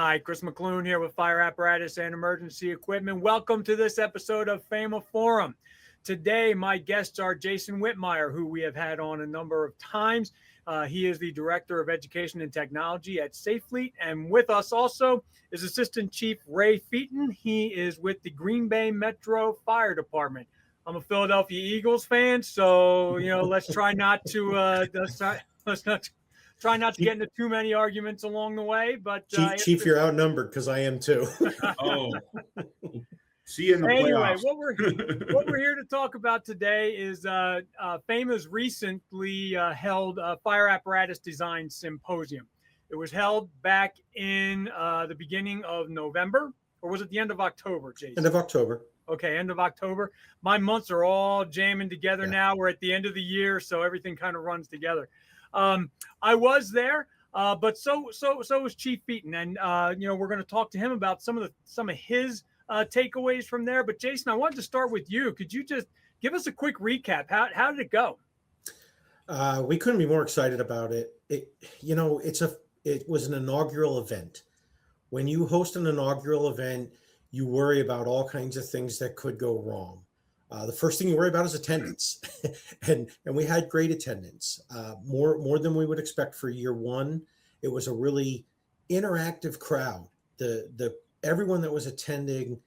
Hi, Chris Mc Loone here with Fire Apparatus and Emergency Equipment. Welcome to this episode of FAMA Forum. Today, my guests are Jason Witmier, who we have had on a number of times. He is the Director of Education and Technology at Safe Fleet. And with us also is Assistant Chief Ray Fuiten. He is with the Green Bay Metro Fire Department. I'm a Philadelphia Eagles fan, so let's try not to try not to get into too many arguments along the way. But Chief, you're outnumbered because I am too. Oh, see you in the anyway, playoffs. what we're here to talk about today is FAMA's recently held Fire Apparatus Design Symposium. It was held back in the beginning of November, or was it the end of October, Jason? End of October. Okay, end of October. My months are all jamming together now. We're at the end of the year, so everything kind of runs together. I was there, but so was Chief Fuiten, and we're going to talk to him about some of his takeaways from there. But Jason, I wanted to start with you. Could you just give us a quick recap? How did it go? We couldn't be more excited about it. It was an inaugural event. When you host an inaugural event, you worry about all kinds of things that could go wrong. The first thing you worry about is attendance, and we had great attendance, more than we would expect for year one. It was a really interactive crowd. The everyone that was attending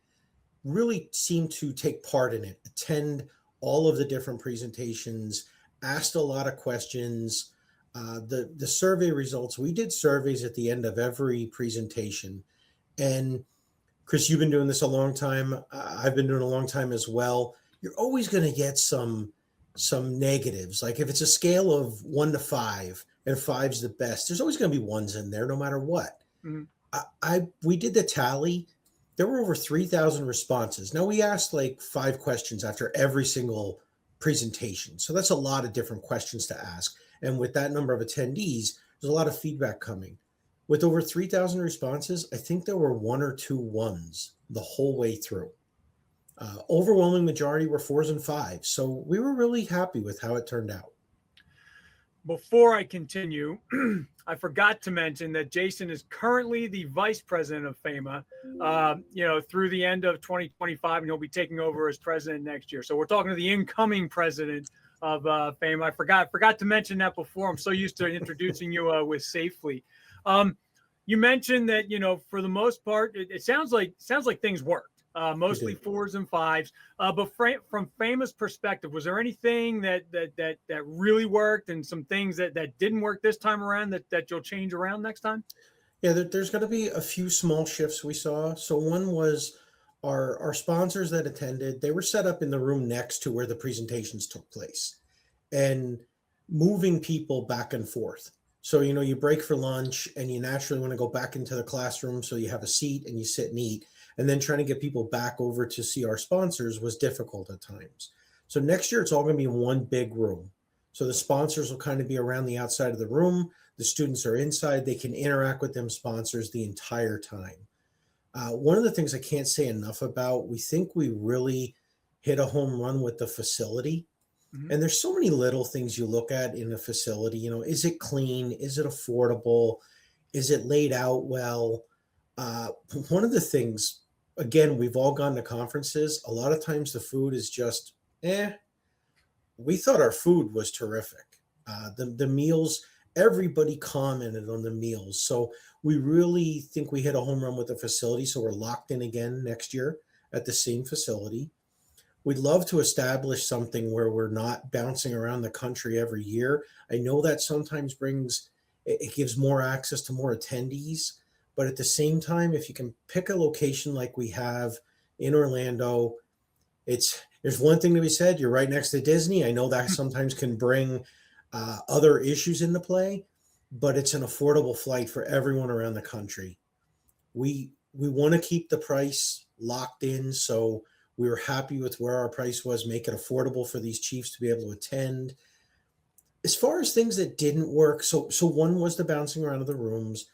really seemed to take part in it, attend all of the different presentations, asked a lot of questions. The survey results, we did surveys at the end of every presentation, and Chris, you've been doing this a long time. I've been doing it a long time as well. You're always going to get some negatives. Like if it's a scale of 1 to 5 and 5's the best, there's always going to be ones in there no matter what. Mm-hmm. We did the tally. There were over 3,000 responses. Now we asked like 5 questions after every single presentation. So that's a lot of different questions to ask. And with that number of attendees, there's a lot of feedback coming. With over 3,000 responses, I think there were 1 or 2 ones the whole way through. Overwhelming majority were 4s and 5s. So we were really happy with how it turned out. Before I continue, I forgot to mention that Jason is currently the vice president of FAMA, through the end of 2025, and he'll be taking over as president next year. So we're talking to the incoming president of FAMA. I forgot to mention that before. I'm so used to introducing you with Safe Fleet. You mentioned that, for the most part, it sounds like things worked. Mostly 4s and 5s, but from FAMA's perspective, was there anything that really worked and some things that didn't work this time around that you'll change around next time? Yeah, there's going to be a few small shifts we saw. So one was our sponsors that attended, they were set up in the room next to where the presentations took place and moving people back and forth. So, you break for lunch and you naturally want to go back into the classroom. So you have a seat and you sit and eat. And then trying to get people back over to see our sponsors was difficult at times. So next year, it's all going to be in one big room. So the sponsors will kind of be around the outside of the room. The students are inside. They can interact with them sponsors the entire time. One of the things I can't say enough about, we think we really hit a home run with the facility. Mm-hmm. And there's so many little things you look at in a facility. Is it clean? Is it affordable? Is it laid out well? One of the things, again, we've all gone to conferences. A lot of times the food is just, We thought our food was terrific. The meals, everybody commented on the meals. So we really think we hit a home run with the facility. So we're locked in again next year at the same facility. We'd love to establish something where we're not bouncing around the country every year. I know that sometimes it gives more access to more attendees. But at the same time, if you can pick a location like we have in Orlando, there's one thing to be said. You're right next to Disney. I know that sometimes can bring other issues into play, but it's an affordable flight for everyone around the country. We want to keep the price locked in, so we were happy with where our price was, make it affordable for these chiefs to be able to attend. As far as things that didn't work, so one was the bouncing around of the rooms.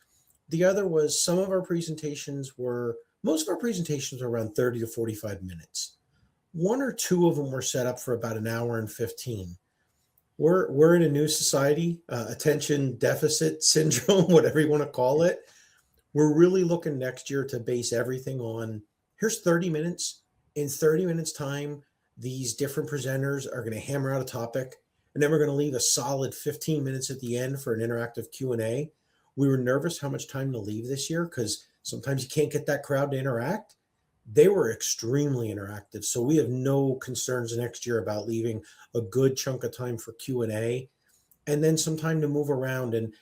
The other was most of our presentations were around 30 to 45 minutes. 1 or 2 of them were set up for about an hour and 15. We're in a new society, attention deficit syndrome, whatever you want to call it. we're really looking next year to base everything on here's 30 minutes. In 30 minutes time, these different presenters are going to hammer out a topic, and then we're going to leave a solid 15 minutes at the end for an interactive Q&A. We were nervous how much time to leave this year because sometimes you can't get that crowd to interact. They were extremely interactive, so we have no concerns next year about leaving a good chunk of time for Q&A, and then some time to move around and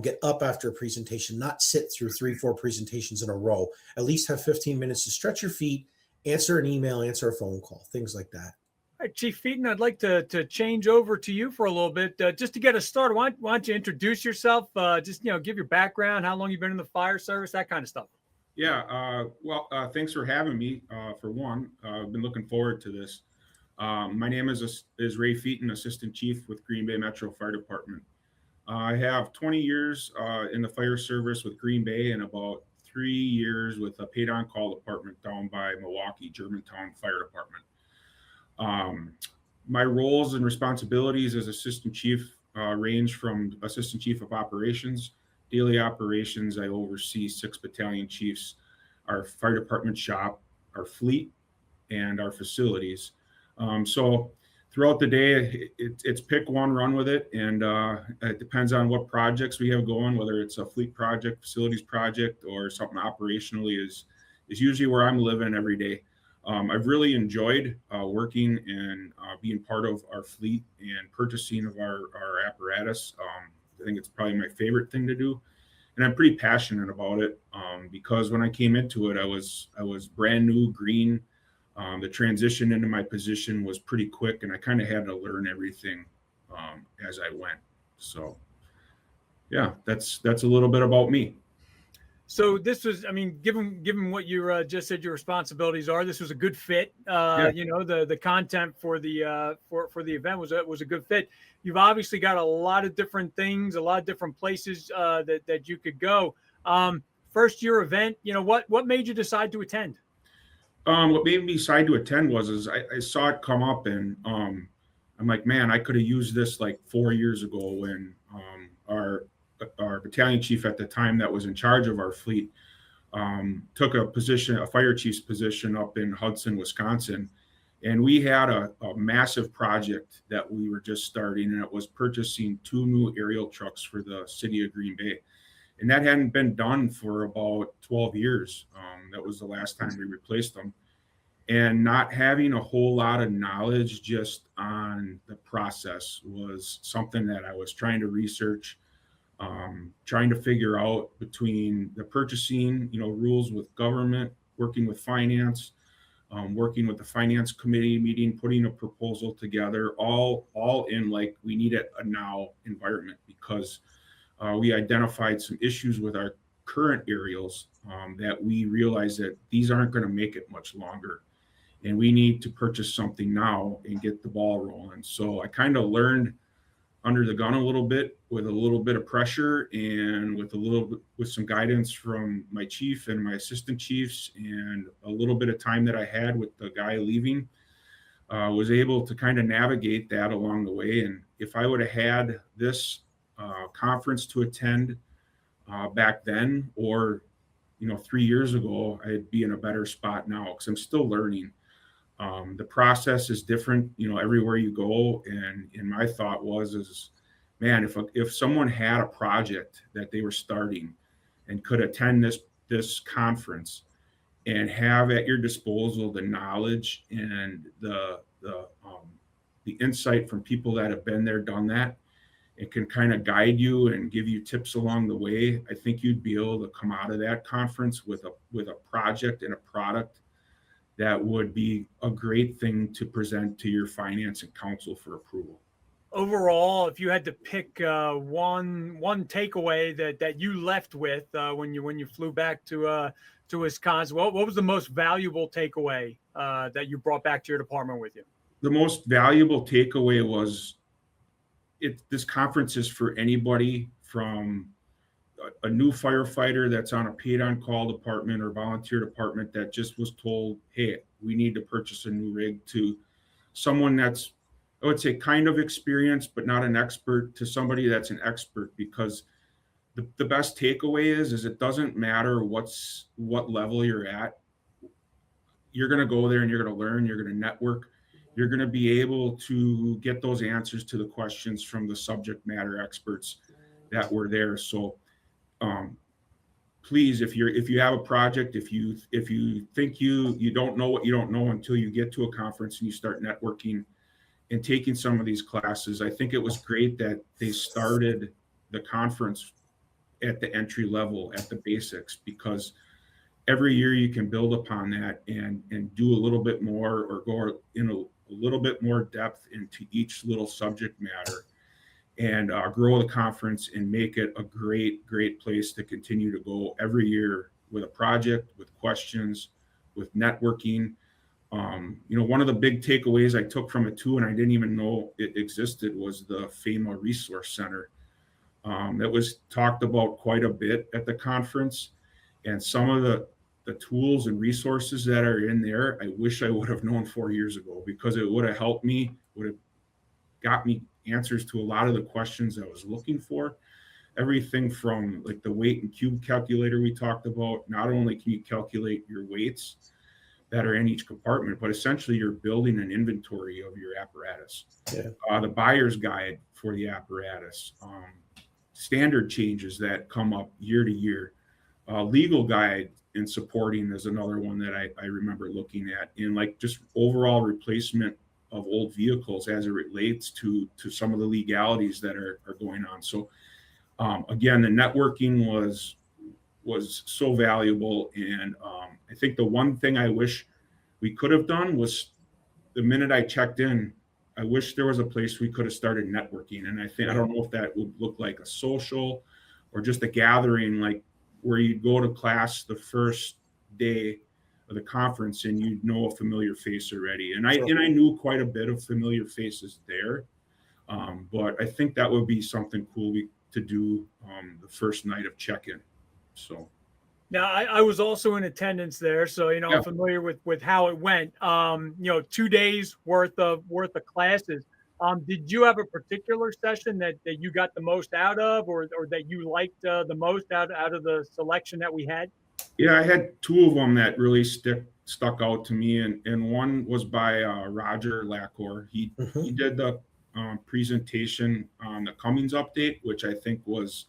get up after a presentation, not sit through 3-4 presentations in a row. At least have 15 minutes to stretch your feet, answer an email, answer a phone call, things like that. All right, Chief Fuiten, I'd like to change over to you for a little bit, just to get us started. Why don't you introduce yourself? Just give your background, how long you've been in the fire service, that kind of stuff. Yeah, thanks for having me. For one, I've been looking forward to this. My name is Ray Fuiten, Assistant Chief with Green Bay Metro Fire Department. I have 20 years in the fire service with Green Bay and about 3 years with a paid-on-call department down by Milwaukee, Germantown Fire Department. My roles and responsibilities as Assistant Chief range from Assistant Chief of Operations. Daily operations, I oversee 6 battalion chiefs, our fire department shop, our fleet, and our facilities. So throughout the day, it's pick one, run with it. And it depends on what projects we have going, whether it's a fleet project, facilities project, or something operationally is usually where I'm living every day. I've really enjoyed working and being part of our fleet and purchasing of our apparatus. I think it's probably my favorite thing to do. And I'm pretty passionate about it because when I came into it, I was brand new, green. The transition into my position was pretty quick, and I kind of had to learn everything as I went. So, yeah, that's a little bit about me. So this was, given what you just said your responsibilities are, this was a good fit. The content for the event was a good fit. You've obviously got a lot of different things, a lot of different places that you could go. First year event, what made you decide to attend? What made me decide to attend was I saw it come up, and I'm like, man, I could have used this like 4 years ago when our battalion chief at the time that was in charge of our fleet took a fire chief's position up in Hudson, Wisconsin. And we had a massive project that we were just starting, and it was purchasing 2 new aerial trucks for the city of Green Bay. And that hadn't been done for about 12 years. That was the last time we replaced them. And not having a whole lot of knowledge just on the process was something that I was trying to research, trying to figure out between the purchasing, rules with government, working with finance, working with the finance committee meeting, putting a proposal together, all in like we need a now environment because we identified some issues with our current aerials that we realized that these aren't going to make it much longer. And we need to purchase something now and get the ball rolling. So I kind of learned under the gun a little bit with a little bit of pressure and with some guidance from my chief and my assistant chiefs and a little bit of time that I had with the guy leaving, was able to kind of navigate that along the way. And if I would have had this conference to attend back then or 3 years ago, I'd be in a better spot now because I'm still learning. The process is different, everywhere you go. And my thought was, man, if someone had a project that they were starting and could attend this conference and have at your disposal the knowledge and the insight from people that have been there, done that, it can kind of guide you and give you tips along the way. I think you'd be able to come out of that conference with a project and a product that would be a great thing to present to your finance and council for approval. Overall, if you had to pick one takeaway that you left with when you flew back to Wisconsin, what was the most valuable takeaway that you brought back to your department with you? The most valuable takeaway was this conference is for anybody from a new firefighter that's on a paid-on-call department or volunteer department that just was told, hey, we need to purchase a new rig, to someone that's, I would say, kind of experienced, but not an expert, to somebody that's an expert, because the best takeaway is it doesn't matter what level you're at. You're going to go there and you're going to learn, you're going to network, you're going to be able to get those answers to the questions from the subject matter experts that were there. So please, if you have a project, if you think you don't know what you don't know until you get to a conference and you start networking and taking some of these classes, I think it was great that they started the conference at the entry level, at the basics, because every year you can build upon that and do a little bit more, or go in a little bit more depth into each little subject matter, and grow the conference and make it a great place to continue to go every year with a project, with questions, with networking. One of the big takeaways I took from it too, and I didn't even know it existed, was the FAMA Resource Center. That was talked about quite a bit at the conference, and some of the tools and resources that are in there, I wish I would have known 4 years ago, because it would have helped me, would have got me answers to a lot of the questions I was looking for. Everything from like the weight and cube calculator we talked about. Not only can you calculate your weights that are in each compartment, but essentially you're building an inventory of your apparatus. The buyer's guide for the apparatus, standard changes that come up year to year, legal guide and supporting is another one that I remember looking at, in like just overall replacement of old vehicles as it relates to some of the legalities that are going on. So again, the networking was so valuable. And I think the one thing I wish we could have done was, the minute I checked in, I wish there was a place we could have started networking. And I don't know if that would look like a social or just a gathering, like where you'd go to class the first day of the conference and you'd know a familiar face already. And I knew quite a bit of familiar faces there. But I think that would be something cool to do the first night of check-in. So. Now, I was also in attendance there, so I'm familiar with how it went. 2 days worth of classes. Did you have a particular session that you got the most out of, or that you liked the most out of the selection that we had? Yeah, I had two of them that really stuck out to me, and one was by Roger Lacor. He did the presentation on the Cummins update, which I think was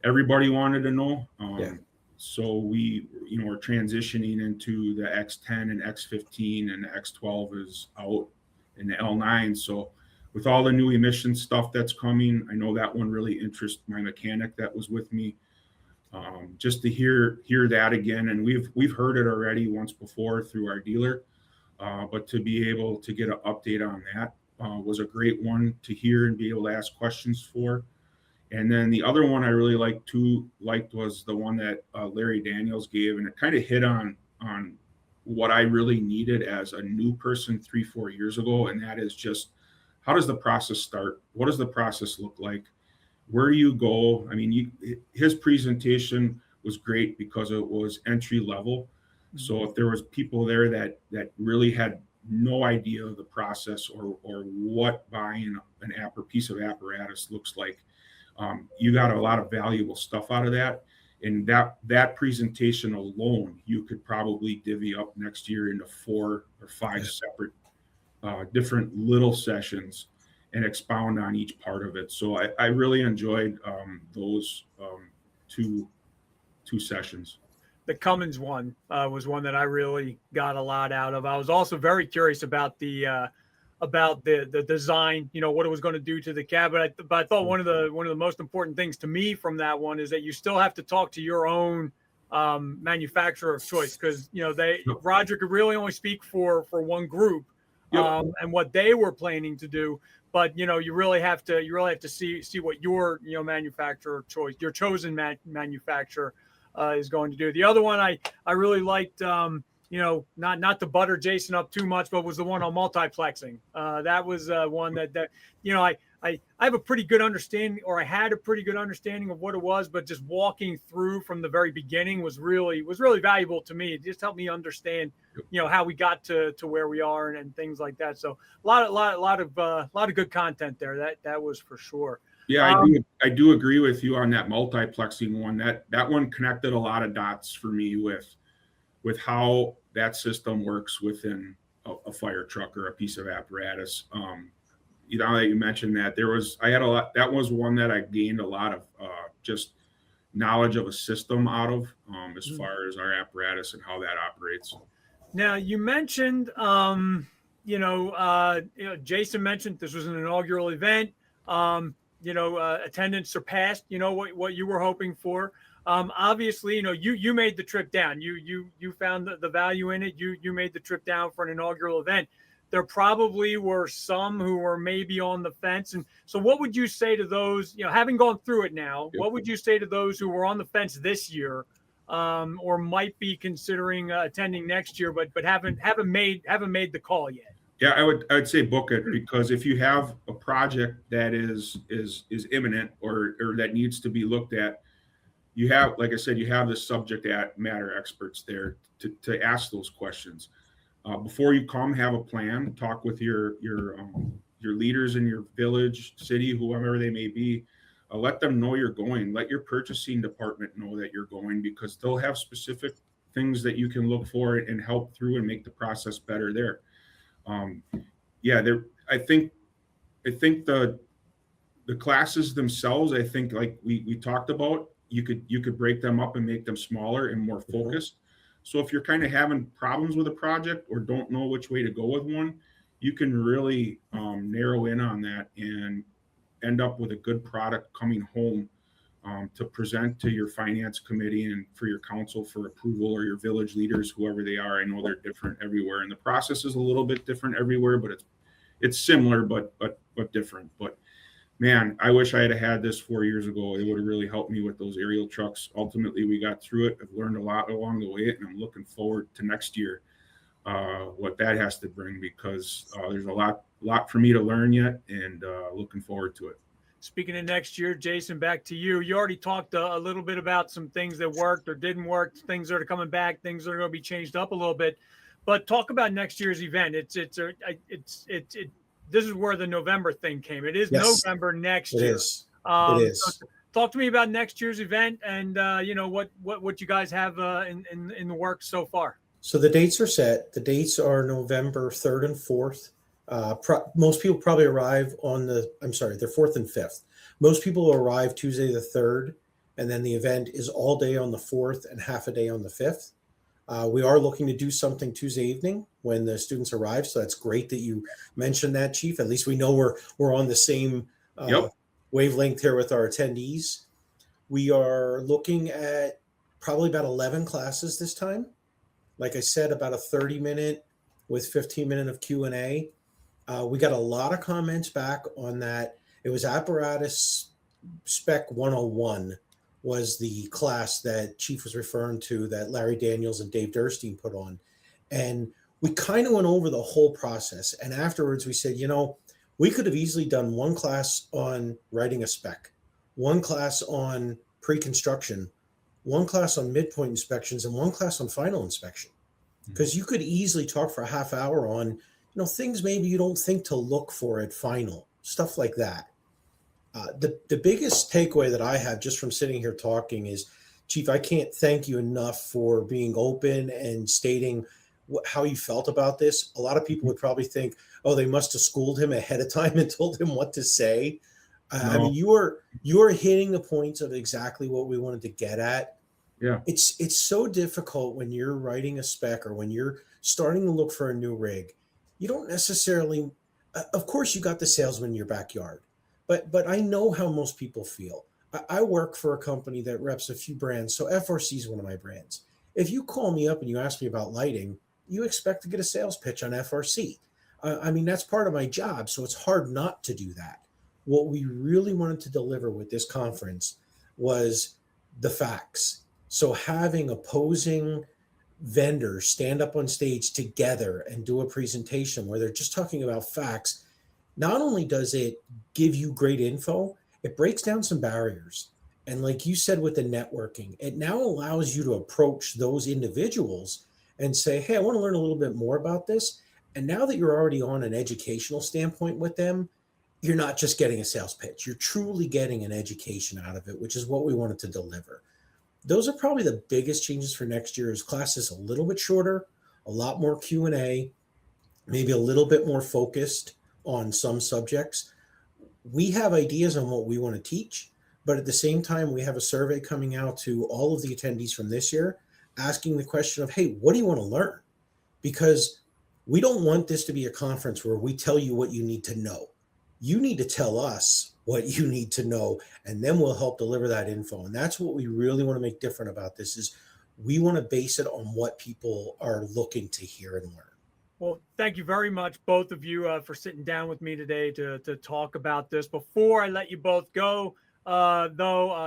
everybody wanted to know. So we, we're transitioning into the X10 and X15, and the X12 is out in the L9. So with all the new emission stuff that's coming, I know that one really interests my mechanic that was with me. Just to hear that again, and we've heard it already once before through our dealer, but to be able to get an update on that was a great one to hear and be able to ask questions for. And then the other one I really liked was the one that Larry Daniels gave, and it kind of hit on what I really needed as a new person 3-4 years ago, and that is just, how does the process start? What does the process look like? Where do you go? I mean, his presentation was great because it was entry level. So if there was people there that really had no idea of the process or what buying a piece of apparatus looks like, you got a lot of valuable stuff out of that. And that presentation alone, you could probably divvy up next year into 4 or 5 separate different little sessions and expound on each part of it. So I really enjoyed those two sessions. The Cummins one was one that I really got a lot out of. I was also very curious about the design, what it was going to do to the cab. But I thought one of the most important things to me from that one is that you still have to talk to your own manufacturer of choice, because Roger could really only speak for one group and what they were planning to do. But you really have to see what your manufacturer of choice, your chosen manufacturer is going to do. The other one I really liked. Not to butter Jason up too much, but was the one on multiplexing. That was one that I have a pretty good understanding, or I had a pretty good understanding of what it was, but just walking through from the very beginning was really valuable to me. It just helped me understand, how we got to where we are and things like that. So a lot of good content there. That was for sure. Yeah, I do agree with you on that multiplexing one. That one connected a lot of dots for me with how that system works within a fire truck or a piece of apparatus. You know, that you mentioned that that was one that I gained a lot of just knowledge of a system out of as far as our apparatus and how that operates. Now you mentioned, Jason mentioned this was an inaugural event. Attendance surpassed, what you were hoping for. Obviously, you made the trip down. You found the value in it. You made the trip down for an inaugural event. There probably were some who were maybe on the fence. And so what would you say to those, having gone through it now, what would you say to those who were on the fence this year, or might be considering attending next year, but haven't made the call yet? Yeah, I would say book it, because if you have a project that is imminent or that needs to be looked at, you have, like I said, you have the subject matter experts there to ask those questions. Before you come, have a plan, talk with your leaders in your village, city, whoever they may be. Let them know you're going. Let your purchasing department know that you're going, because they'll have specific things that you can look for and help through and make the process better there. I think the classes themselves, I think, like we talked about, you could break them up and make them smaller and more focused. So if you're kind of having problems with a project or don't know which way to go with one, you can really narrow in on that and end up with a good product coming home to present to your finance committee and for your council for approval, or your village leaders, whoever they are. I know they're different everywhere, and the process is a little bit different everywhere, but it's similar, but different. But man, I wish I had this 4 years ago. It would have really helped me with those aerial trucks. Ultimately, we got through it. I've learned a lot along the way, and I'm looking forward to next year, what that has to bring, because there's a lot for me to learn yet, and looking forward to it. Speaking of next year, Jason, back to you. You already talked a little bit about some things that worked or didn't work, things that are coming back, things that are going to be changed up a little bit. But talk about next year's event. This is where the November thing came. It is November next year. It is. So talk to me about next year's event and what you guys have in the works so far. So the dates are set. The dates are November 3rd and 4th. Most people probably arrive they're 4th and 5th. Most people will arrive Tuesday the 3rd, and then the event is all day on the 4th and half a day on the 5th. We are looking to do something Tuesday evening when the students arrive. So that's great that you mentioned that, Chief. At least we know we're on the same wavelength here with our attendees. We are looking at probably about 11 classes this time. Like I said, about a 30-minute with 15-minute of Q&A. We got a lot of comments back on that. It was Apparatus Spec 101 was the class that Chief was referring to, that Larry Daniels and Dave Durstein put on. And we kind of went over the whole process. And afterwards we said, we could have easily done one class on writing a spec, one class on pre-construction, one class on midpoint inspections, and one class on final inspection. Because you could easily talk for a half hour on things maybe you don't think to look for at final, stuff like that. The biggest takeaway that I have just from sitting here talking is, Chief, I can't thank you enough for being open and stating how you felt about this. A lot of people would probably think, oh, they must have schooled him ahead of time and told him what to say. No. I mean, you are hitting the points of exactly what we wanted to get at. Yeah, it's so difficult when you're writing a spec or when you're starting to look for a new rig. You don't necessarily, of course, you got the salesman in your backyard, but I know how most people feel. I work for a company that reps a few brands, so FRC is one of my brands. If you call me up and you ask me about lighting, you expect to get a sales pitch on FRC. I mean, that's part of my job, so it's hard not to do that. What we really wanted to deliver with this conference was the facts. So having opposing vendors stand up on stage together and do a presentation where they're just talking about facts, not only does it give you great info, it breaks down some barriers. And like you said with the networking, it now allows you to approach those individuals and say, hey, I want to learn a little bit more about this. And now that you're already on an educational standpoint with them, you're not just getting a sales pitch. You're truly getting an education out of it, which is what we wanted to deliver. Those are probably the biggest changes for next year. Is class is a little bit shorter, a lot more Q&A, maybe a little bit more focused on some subjects. We have ideas on what we want to teach, but at the same time, we have a survey coming out to all of the attendees from this year, asking the question of, hey, what do you want to learn? Because we don't want this to be a conference where we tell you what you need to know. You need to tell us what you need to know, and then we'll help deliver that info. And that's what we really want to make different about this, is we want to base it on what people are looking to hear and learn. Well, thank you very much, both of you, for sitting down with me today to talk about this. Before I let you both go,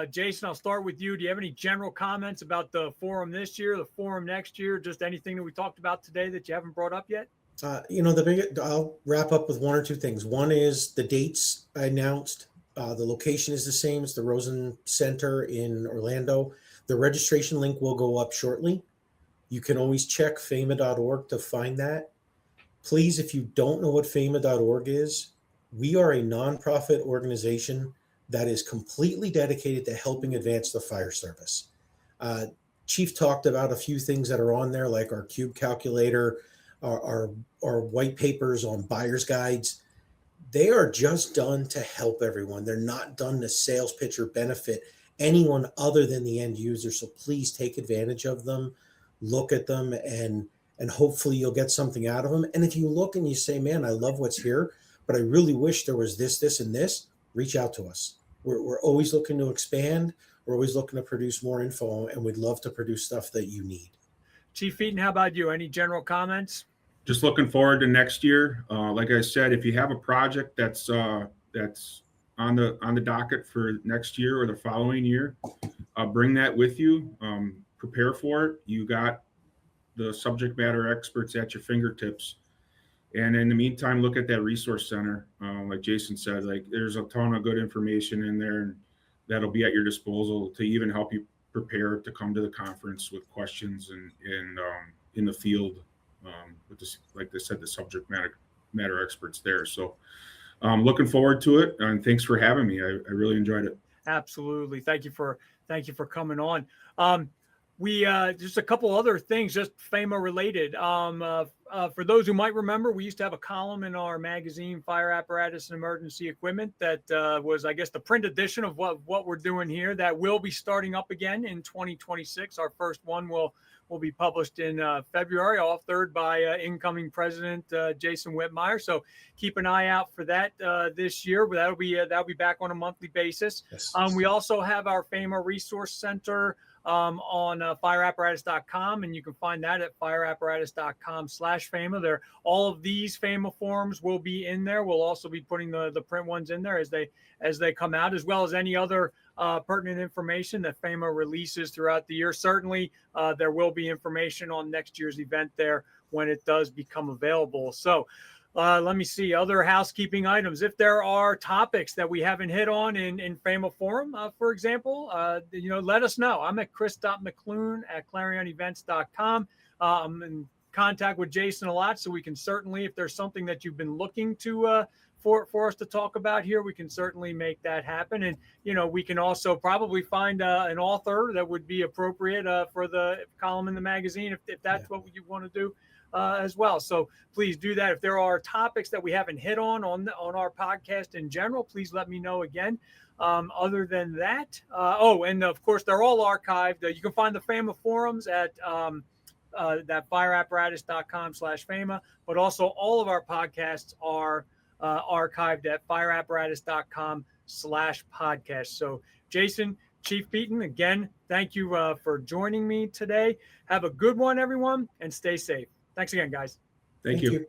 Jason, I'll start with you. Do you have any general comments about the forum this year, the forum next year, just anything that we talked about today that you haven't brought up yet? I'll wrap up with one or two things. One is the dates I announced. The location is the same. It's the Rosen Center in Orlando. The registration link will go up shortly. You can always check FAMA.org to find that. Please, if you don't know what FAMA.org is, we are a nonprofit organization that is completely dedicated to helping advance the fire service. Chief talked about a few things that are on there, like our cube calculator, our white papers on buyer's guides. They are just done to help everyone. They're not done to sales pitch or benefit anyone other than the end user. So please take advantage of them, look at them, and hopefully you'll get something out of them. And if you look and you say, man, I love what's here, but I really wish there was this, this, and this, reach out to us. We're always looking to expand. We're always looking to produce more info, and we'd love to produce stuff that you need. Chief Fuiten, how about you? Any general comments? Just looking forward to next year. Like I said, if you have a project that's on the docket for next year or the following year, bring that with you. Prepare for it. You got the subject matter experts at your fingertips. And in the meantime, look at that resource center. Like Jason said, like there's a ton of good information in there, and that'll be at your disposal to even help you prepare to come to the conference with questions and in the field with this, like they said, the subject matter experts there. So looking forward to it, and thanks for having me. I really enjoyed it. Absolutely. Thank you for coming on. We just a couple other things, just FAMA related. For those who might remember, we used to have a column in our magazine, Fire Apparatus and Emergency Equipment, that was, I guess, the print edition of what we're doing here. That will be starting up again in 2026. Our first one will be published in February, authored by incoming President Jason Witmier. So keep an eye out for that this year. But that'll be back on a monthly basis. Yes. We also have our FAMA Resource Center on fireapparatus.com, and you can find that at fireapparatus.com/FAMA. There, all of these FAMA forums will be in there. We'll also be putting the print ones in there as they come out, as well as any other pertinent information that FAMA releases throughout the year. Certainly, there will be information on next year's event there when it does become available. So let me see other housekeeping items. If there are topics that we haven't hit on in FAMA Forum, for example, let us know. I'm at chris.mcloone@clarionevents.com. I'm in contact with Jason a lot, so we can certainly, if there's something that you've been looking to for us to talk about here, we can certainly make that happen. And we can also probably find an author that would be appropriate for the column in the magazine, if that's what you want to do. As well. So please do that. If there are topics that we haven't hit on our podcast in general, please let me know again. Other than that, and of course, they're all archived. You can find the FAMA forums at that fireapparatus.com/FAMA, but also all of our podcasts are archived at fireapparatus.com/podcast. So Jason, Chief Fuiten, again, thank you for joining me today. Have a good one, everyone, and stay safe. Thanks again, guys. Thank you.